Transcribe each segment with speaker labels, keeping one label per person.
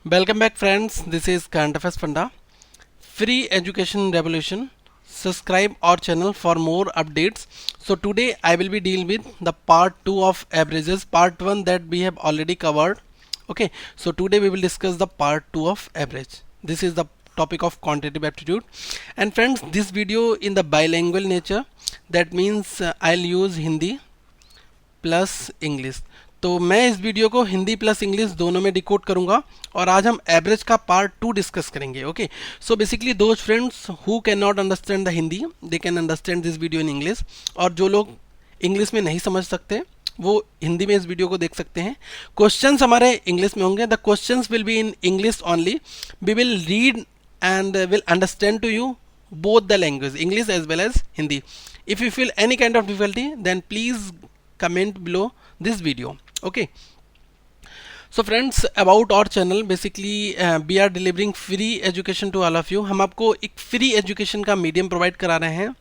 Speaker 1: Welcome back friends, this is Current Affairs Funda. Free Education Revolution. Subscribe our channel for more updates. So today I will be dealing with the part 2 of averages, part 1 that we have already covered. Okay, so today we will discuss the part 2 of average. This is the topic of quantitative aptitude. And friends, this video in the bilingual nature, that means I'll use Hindi plus English. तो मैं इस video को Hindi plus English दोनों में decode करूंगा और आज हम एवरेज का पार्ट 2 डिस्कस करेंगे। Okay, so basically those friends who can not understand the Hindi they can understand this video in English, और जो लोग इंग्लिश में नहीं समझ सकते वो हिंदी में इस वीडियो को देख सकते हैं। क्वेश्चंस हमारे इंग्लिश में होंगे, the questions will be in English only. We will read and will understand to you both the language, English as well as Hindi. If you feel any kind of difficulty, then please comment below this video. Okay, so friends, about our channel, basically we are delivering free education to all of you. हम आपको एक free education का medium provide करा रहे हैं.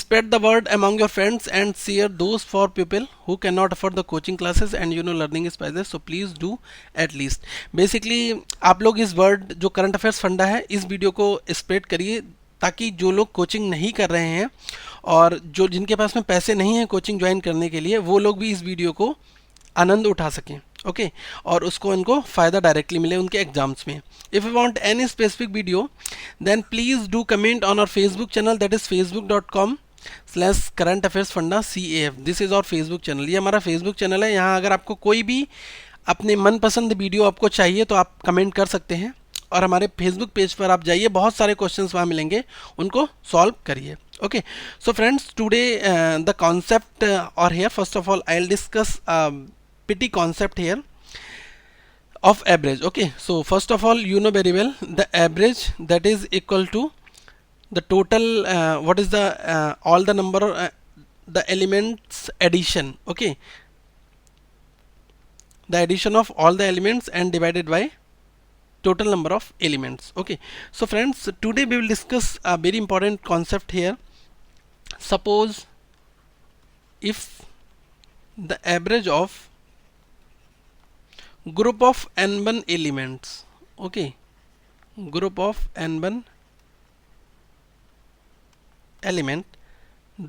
Speaker 1: Spread the word among your friends and share those for people who cannot afford the coaching classes and learning is priceless, so please do at least. Basically आप लोग इस word जो current affairs फंडा है इस वीडियो को spread करिए ताकि जो लोग कोचिंग नहीं कर रहे हैं और जो जिनके पास में पैसे नहीं हैं कोचिंग ज्वाइन करने के लिए, वो लोग भी इस वीडियो को आनंद उठा सकें। ओके, और उसको इनको फ़ायदा डायरेक्टली मिले उनके एग्जाम्स में। If you want any specific video then please do comment on our Facebook channel, that is facebook.com/current affairs funda CAF। This is our Facebook channel, ये हमारा फेसबुक चैनल है। यहाँ अगर आपको कोई भी अपने मनपसंद वीडियो आपको चाहिए तो आप कमेंट कर सकते हैं और हमारे फेसबुक पेज पर आप जाइए, बहुत सारे क्वेश्चंस वहाँ मिलेंगे, उनको सॉल्व करिए। Okay, so friends, today the concept और here first of all I will discuss petty concept here of average. Okay, so first of all, you know very well the average that is equal to the total what is the all the number the elements addition. Okay, the addition of all the elements and divided by total number of elements. Okay, so friends, today we will discuss a very important concept here. Suppose if the average of group of n1 elements, okay, group of n1 element,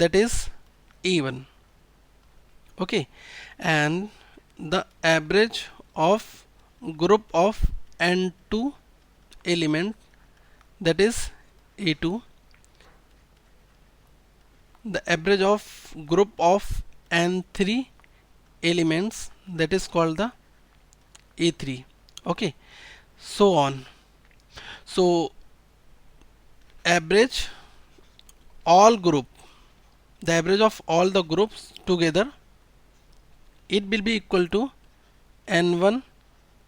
Speaker 1: that is a1, okay, and the average of group of n2 element, that is a2, the average of group of n3 elements, that is called the a3. Okay, so on. So average all group, the average of all the groups together, it will be equal to n1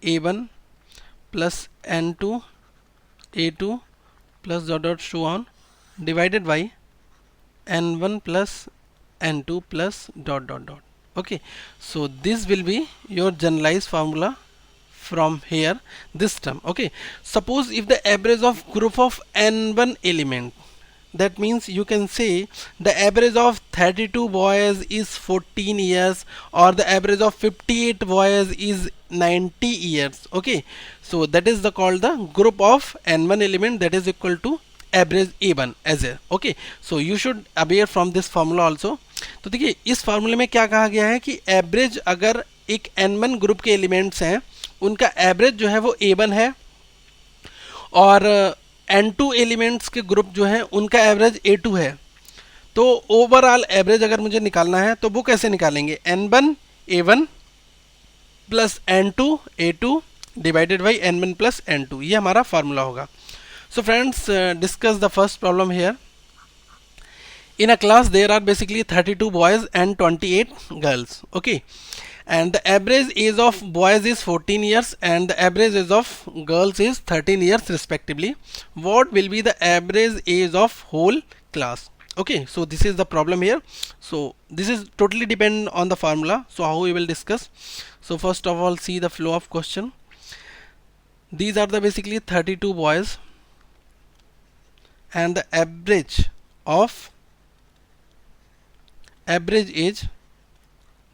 Speaker 1: a1 plus n2 a2 plus dot dot so on divided by n1 plus n2 plus dot dot dot. Okay, so this will be your generalized formula from here, this term. Okay, suppose if the average of group of n1 element, that means you can say the average of 32 boys is 14 years or the average of 58 boys is 90 years. Okay, so that is the called the group of n1 element, that is equal to average a1 as a. Okay, so you should aware from this formula also. तो देखिए इस फार्मूले में क्या कहा गया है कि एवरेज अगर एक n1 ग्रुप के एलिमेंट्स हैं उनका एवरेज जो है वो a1 है और n2 एलिमेंट्स के ग्रुप जो हैं उनका एवरेज a2 है, तो ओवरऑल एवरेज अगर मुझे निकालना है तो वो कैसे निकालेंगे, n1 a1 plus n2 a2 divided by n1 plus n2, ये हमारा फार्मूला होगा। So friends, discuss the first problem here. In a class there are basically 32 boys and 28 girls. Okay, and the average age of boys is 14 years and the average age of girls is 13 years respectively. What will be the average age of whole class? Okay, so this is the problem here. So this is totally depend on the formula. So how we will discuss? So first of all, see the flow of question. These are the basically 32 boys and the average age,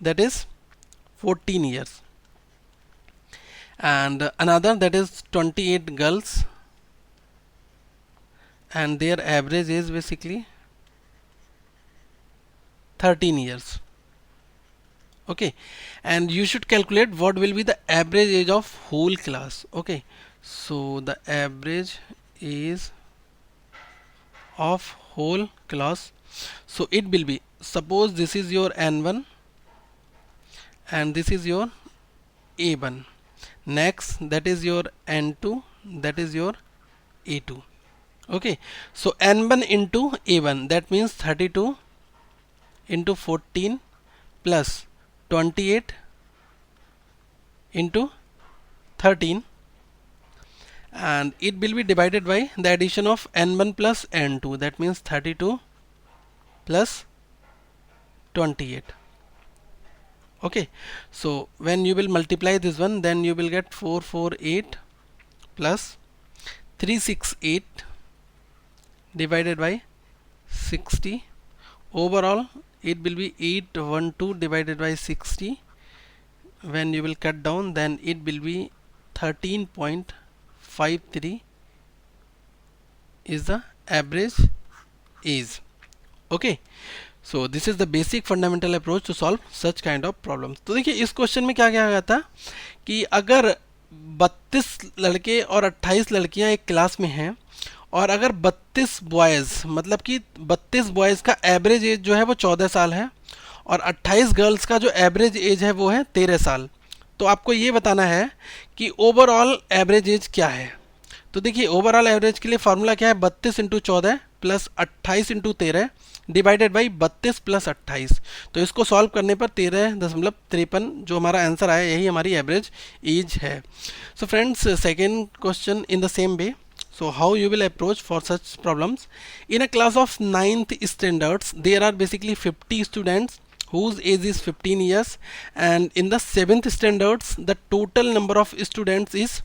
Speaker 1: that is 14 years, and another that is 28 girls and their average is basically 13 years. Okay, and you should calculate what will be the average age of whole class. Okay, so the average age of whole class, so it will be, suppose this is your n1 and this is your a1, next that is your n2, that is your a2. Okay, so n1 into a1, that means 32 into 14 plus 28 into 13, and it will be divided by the addition of n1 plus n2, that means 32 plus 28. Okay, so when you will multiply this one, then you will get 448 plus 368 divided by 60. Overall it will be 812 divided by 60. When you will cut down, then it will be 13.53 is the average age. Okay, so this is the basic fundamental approach to solve such kind of problems. तो देखिए इस question में क्या क्या गया था कि अगर 32 लड़के और 28 लड़कियां एक क्लास में हैं और अगर 32 बॉयज़, मतलब कि 32 बॉयज़ का एवरेज एज जो है वो 14 साल है और 28 गर्ल्स का जो एवरेज एज है वो है 13 साल, तो आपको ये बताना है कि ओवरऑल एवरेज एज क्या है। तो देखिए ओवरऑल एवरेज के लिए फार्मूला क्या है, 32 into 14 plus 28 into 13 divided by 32 plus 28। तो इसको सॉल्व करने पर 13.53 जो हमारा आंसर आया, यही हमारी एवरेज एज है। So friends, second question in the same way. So how you will approach for such problems? In a class of 9th standards, there are basically 50 students whose age is 15 years, and in the 7th standards the total number of students is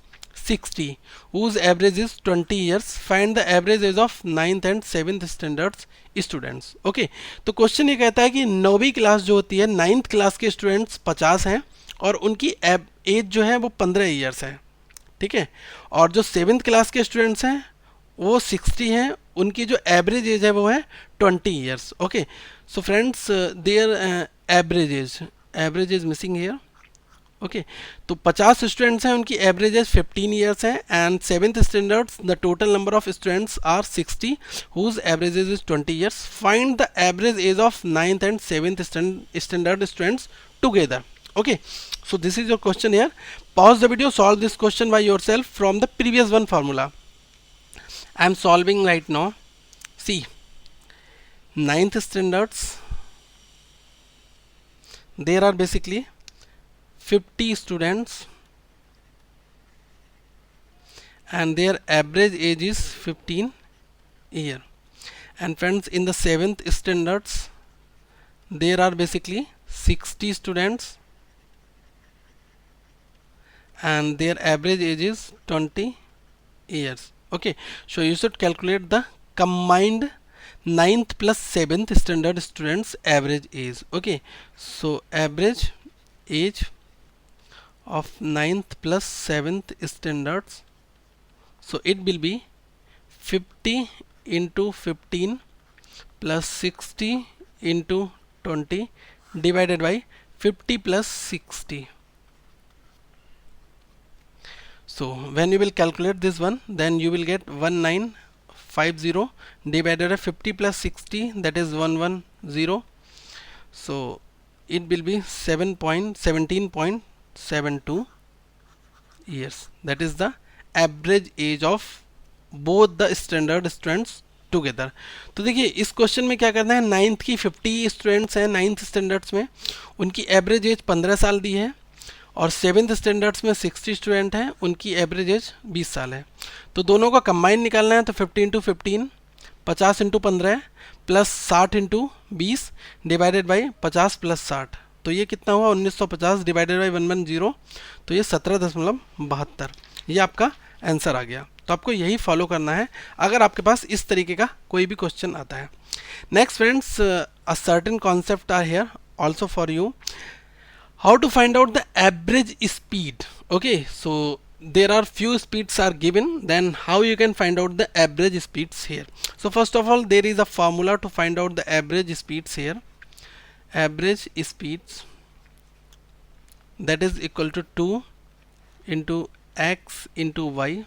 Speaker 1: 60 whose average is 20 years. Find the average age of 9th and 7th standards students. Okay, तो question ये कहता है कि 9वीं class जो होती है, 9th class के students 50 हैं और उनकी एज जो है वो 15 ईयर्स है, ठीक है, और जो 7th क्लास के स्टूडेंट्स हैं वो 60 हैं, उनकी जो एवरेज एज है वो है 20 years. Okay, so friends their average is missing here. Okay, तो 50 स्टूडेंट्स हैं, उनकी एवरेज एज 15 ईयर्स है, and 7th standards the total number of students are 60 whose average age is 20 years. Find the average age of 9th and 7th standard students together. Okay, so this is your question here. Pause the video, solve this question by yourself from the previous one formula. I am solving right now. See, 9th standards, there are basically 50 students and their average age is 15 year. And friends, in the 7th standards there are basically 60 students and their average age is 20 years. Okay, so you should calculate the combined 9th plus 7th standard students average age. Okay, so average age of 9th plus 7th standards, so it will be 50 into 15 plus 60 into 20 divided by 50 plus 60. So when you will calculate this one, then you will get 1950 divided by 50 plus 60, that is 110. So it will be 17.72 years. That is the average age of both the standard students together. तो देखिए इस question में क्या करना है, 9th की 50 students हैं 9th standards में, उनकी एवरेज एज 15 साल दी है, और 7th स्टैंडर्ड्स में 60 स्टूडेंट हैं, उनकी एवरेज एज 20 साल है. तो दोनों का कंबाइन निकालना है, तो 50 into 15 50 into 15 plus 60 into 20 divided by 50 plus 60, तो ये कितना हुआ 1950 डिवाइडेड बाई 110, तो ये 17.72, ये आपका आंसर आ गया. तो आपको यही फॉलो करना है अगर आपके पास इस तरीके का कोई भी क्वेश्चन आता है. Next friends, a certain concept are here also for you. How to find out the average speed? Okay, so there are few speeds are given, then how you can find out the average speeds here? So first of all, there is a formula to find out the average speeds here. Average speeds, that is equal to 2 into x into y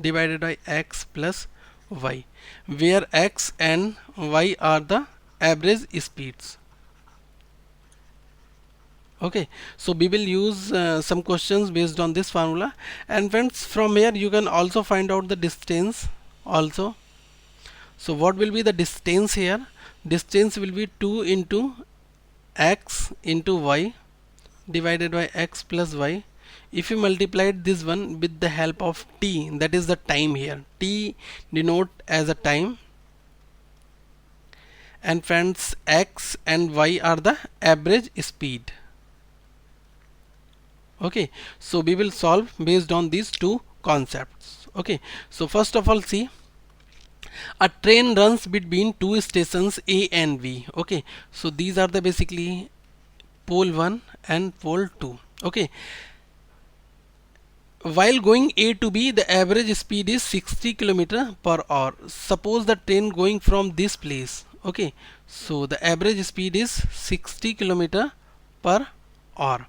Speaker 1: divided by x plus y, where x and y are the average speeds. Okay, so we will use some questions based on this formula, and friends, from here you can also find out the distance also. So what will be the distance here? Distance will be 2 into x into y divided by x plus y. If you multiplied this one with the help of t, that is the time here, t denote as a time, and friends, x and y are the average speed. Okay, so we will solve based on these two concepts. Okay, so first of all, see, a train runs between two stations A and B. Okay, so these are the basically pole 1 and pole 2. Okay, while going A to B, the average speed is 60 km per hour. Suppose the train going from this place. Okay, so the average speed is 60 km per hour,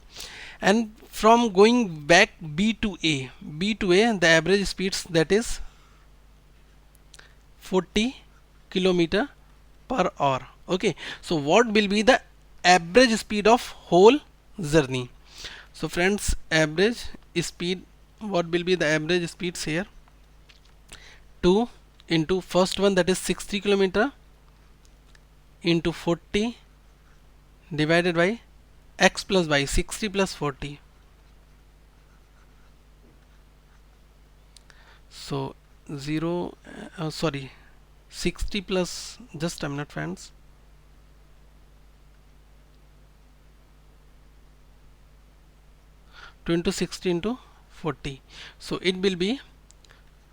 Speaker 1: and from going back B to A, the average speeds, that is 40 km per hour. Okay, so what will be the average speed of whole journey? So friends, average speed, what will be the average speeds here? 2 into first one, that is 60 km, into 40 divided by x plus y, 60 plus 40. So 0, sorry, 60 plus, just a minute friends, to into 60 into 40. So it will be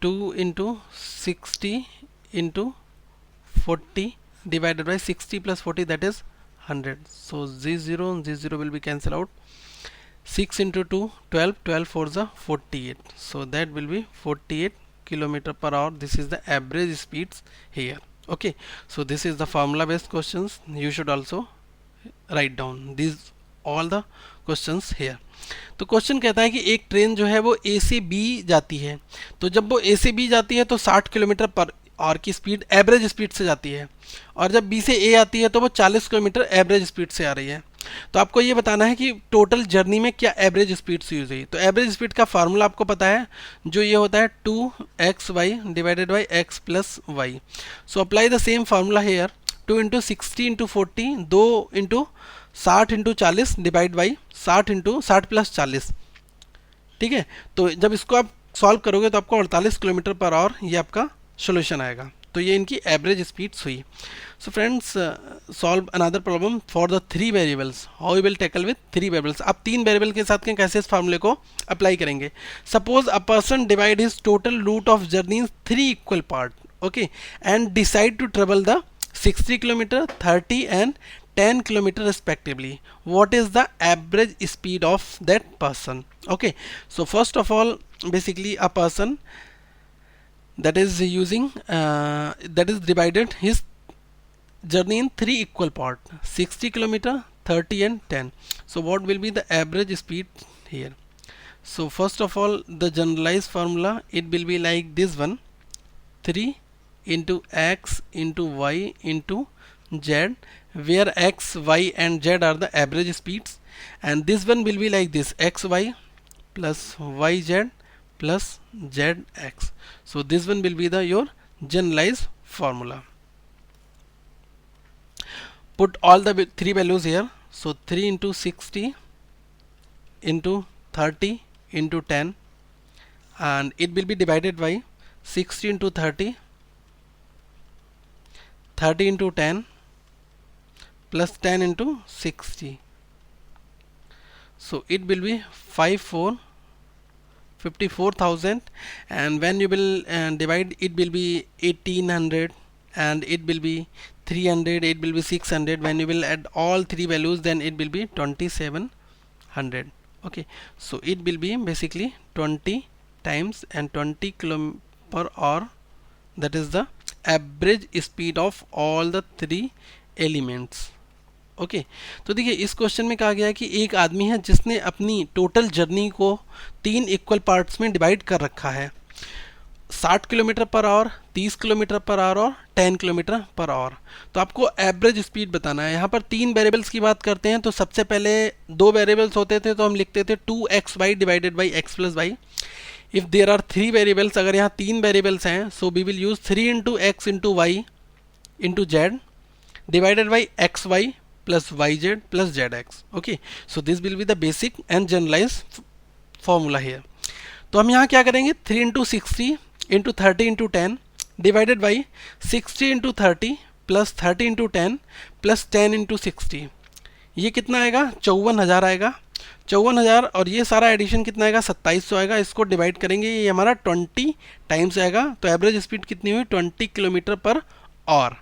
Speaker 1: 2 into 60 into 40 divided by 60 plus 40, that is 100. So z0 and z0 will be cancelled out. 6 into 2, 12, 12 4 is 48. So that will be 48 km per hour. This is the average speeds here. Okay, so this is the formula based questions. You should also write down these all the questions here. तो question कहता है कि एक train जो है वो ए से B जाती है, तो जब वो ए से बी जाती है तो 60 किलोमीटर पर आवर की स्पीड एवरेज स्पीड से जाती है, और जब बी से ए आती है तो वो 40 किलोमीटर एवरेज स्पीड से आ रही है। तो आपको ये बताना है कि टोटल जर्नी में क्या एवरेज स्पीड से यूज हुई। तो एवरेज स्पीड का फार्मूला आपको पता है, जो ये होता है 2xy divided by x plus Y. So apply the same formula here, 2 into 60 into 40, 2 into 60 into 40 divide by 60 into 60 plus 40। ठीक है, तो जब इसको आप सॉल्व करोगे तो आपको 48 किलोमीटर पर आवर ये आपका सोल्यूशन आएगा। तो ये इनकी एवरेज स्पीड्स हुई। So friends, solve another problem for the 3 variables. How you will tackle with 3 variables. आप 3 वेरिएबल के साथ कैसे इस फार्मूले को अप्लाई करेंगे। Suppose a person divide his total route of journey in 3 equal part, okay, and decide to travel the 60 kilometre, 30 and 10 kilometer respectively. What is the average speed of that person? Okay, so first of all, basically a person that is using that is divided his journey in 3 equal part, 60 kilometer, 30 and 10. So what will be the average speed here? So first of all, the generalized formula, it will be like this one, 3 into x into y into z, where x, y and z are the average speeds, and this one will be like this, xy plus yz plus zx. So this one will be the your generalized formula. Put all the 3 values here. So 3 into 60 into 30 into 10, and it will be divided by 60 into 30, 30 into 10 plus 10 into 60. So it will be 54,000, and when you will divide, it will be 1800, and it will be 300, it will be 600. When you will add all 3 values, then it will be 27 100. Okay, so it will be basically 20 times and 20 km/h, that is the average speed of all the three elements. Okay तो देखिए इस question में कहा गया है कि एक आदमी है जिसने अपनी टोटल जर्नी को 3 इक्वल पार्ट्स में डिवाइड कर रखा है, 60 kilometre per hour, 30 kilometre per hour और 10 किलोमीटर पर आवर। तो आपको एवरेज स्पीड बताना है। यहाँ पर 3 वेरिएबल्स की बात करते हैं तो सबसे पहले 2 वेरिएबल्स होते थे तो हम लिखते थे 2xy divided by x plus Y. If there are 3 variables, अगर यहाँ 3 वेरिएबल्स हैं so we will use 3 into X into Y into Z divided by X Y plus yz plus zx. Okay, so this will be the basic and generalized formula here. तो हम यहाँ क्या करेंगे, 3 into 60 into 30 into 10 divided by 60 into 30 plus 30 into 10 plus 10 into 60, ये कितना आएगा 54,000 आएगा। 54,000 और ये सारा एडिशन कितना आएगा 2700 आएगा। इसको डिवाइड करेंगे ये हमारा 20 टाइम्स आएगा। तो एवरेज स्पीड कितनी हुई 20 किलोमीटर पर आवर।